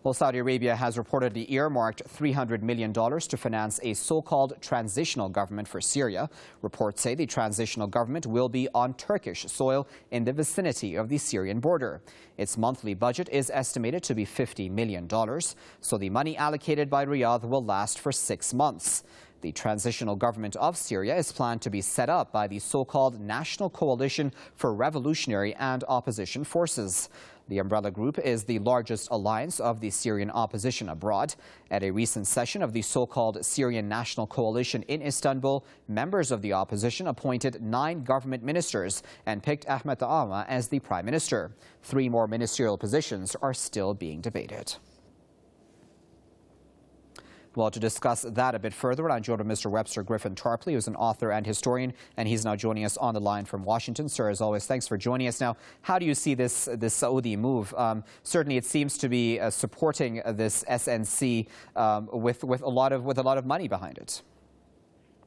Well, Saudi Arabia has reportedly earmarked $300 million to finance a so-called transitional government for Syria. Reports say the transitional government will be on Turkish soil in the vicinity of the Syrian border. Its monthly budget is estimated to be $50 million, so the money allocated by Riyadh will last for 6 months. The transitional government of Syria is planned to be set up by the so-called National Coalition for Revolutionary and Opposition Forces. The umbrella group is the largest alliance of the Syrian opposition abroad. At a recent session of the so-called Syrian National Coalition in Istanbul, members of the opposition appointed 9 government ministers and picked Ahmed Ta'ama as the prime minister. 3 more ministerial positions are still being debated. Well, to discuss that a bit further, I'm joined with Mr. Webster Tarpley, who's an author and historian, and he's now joining us on the line from Washington. Sir, as always, thanks for joining us. Now, how do you see this Saudi move? Certainly, it seems to be supporting this SNC with a lot of money behind it.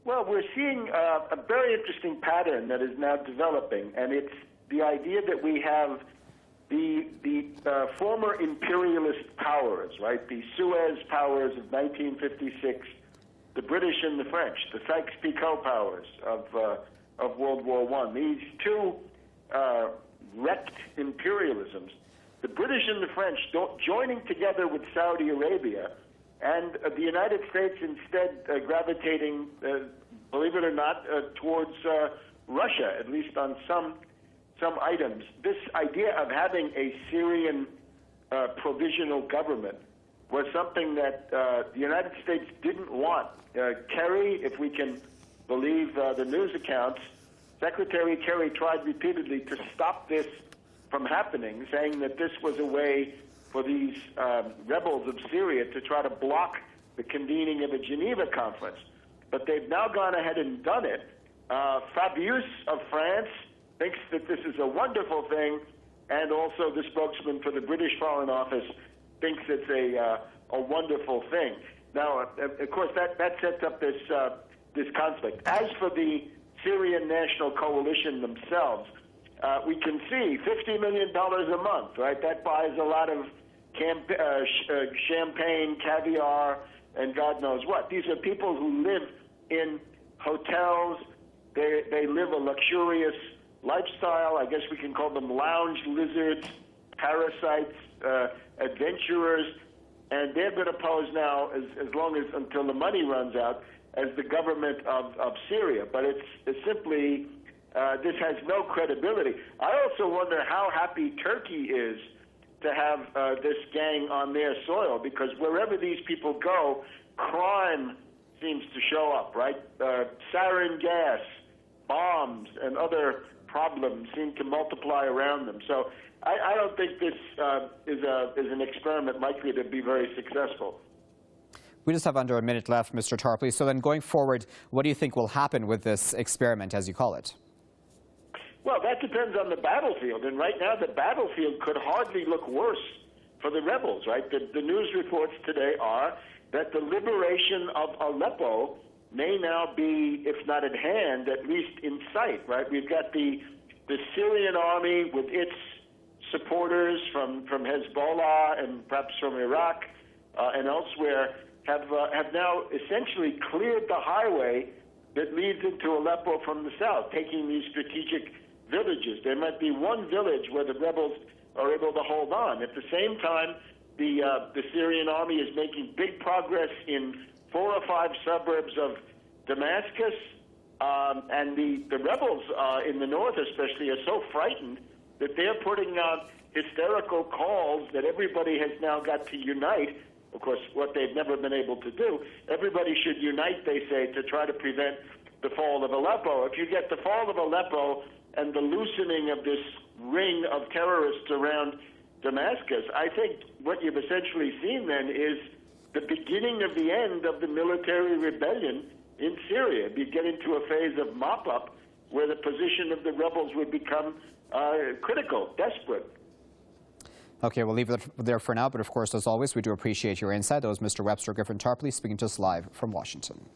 Well, we're seeing a very interesting pattern that is now developing, and it's the idea that we have the former imperialist powers, right? The Suez powers of 1956, the British and the French, the Sykes-Picot powers of World War I. These two wrecked imperialisms, the British and the French joining together with Saudi Arabia, and the United States instead gravitating, believe it or not, towards Russia, at least on some items. This idea of having a Syrian provisional government was something that the United States didn't want. Kerry, if we can believe the news accounts, Secretary Kerry tried repeatedly to stop this from happening, saying that this was a way for these rebels of Syria to try to block the convening of a Geneva conference. But they've now gone ahead and done it. Fabius of France thinks that this is a wonderful thing, and also the spokesman for the British Foreign Office thinks it's a wonderful thing. Now, of course, that sets up this conflict. As for the Syrian National Coalition themselves, we can see $50 million a month, right? That buys a lot of champagne, caviar, and God knows what. These are people who live in hotels. They live a luxurious lifestyle. I guess we can call them lounge lizards, parasites, adventurers, and they're going to pose now, as long as until the money runs out, as the government of Syria. But it's simply, this has no credibility. I also wonder how happy Turkey is to have this gang on their soil, because wherever these people go, crime seems to show up, right? Sarin gas, bombs, and other problems seem to multiply around them. So I don't think this is an experiment likely to be very successful. We just have under a minute left, Mr. Tarpley. So then going forward, what do you think will happen with this experiment, as you call it? Well, that depends on the battlefield. And right now, the battlefield could hardly look worse for the rebels, right? The news reports today are that the liberation of Aleppo may now be, if not at hand, at least in sight, right? We've got the Syrian army with its supporters from Hezbollah and perhaps from Iraq and elsewhere have now essentially cleared the highway that leads into Aleppo from the south, taking these strategic villages. There might be one village where the rebels are able to hold on. At the same time, the Syrian army is making big progress in 4 or 5 suburbs of Damascus, and the rebels in the north especially are so frightened that they're putting out hysterical calls that everybody has now got to unite. Of course, what they've never been able to do. Everybody should unite, they say, to try to prevent the fall of Aleppo. If you get the fall of Aleppo and the loosening of this ring of terrorists around Damascus, I think what you've essentially seen then is the beginning of the end of the military rebellion in Syria. You get into a phase of mop-up where the position of the rebels would become critical, desperate. Okay, we'll leave it there for now, but of course, as always, we do appreciate your insight. That was Mr. Webster Tarpley speaking to us live from Washington.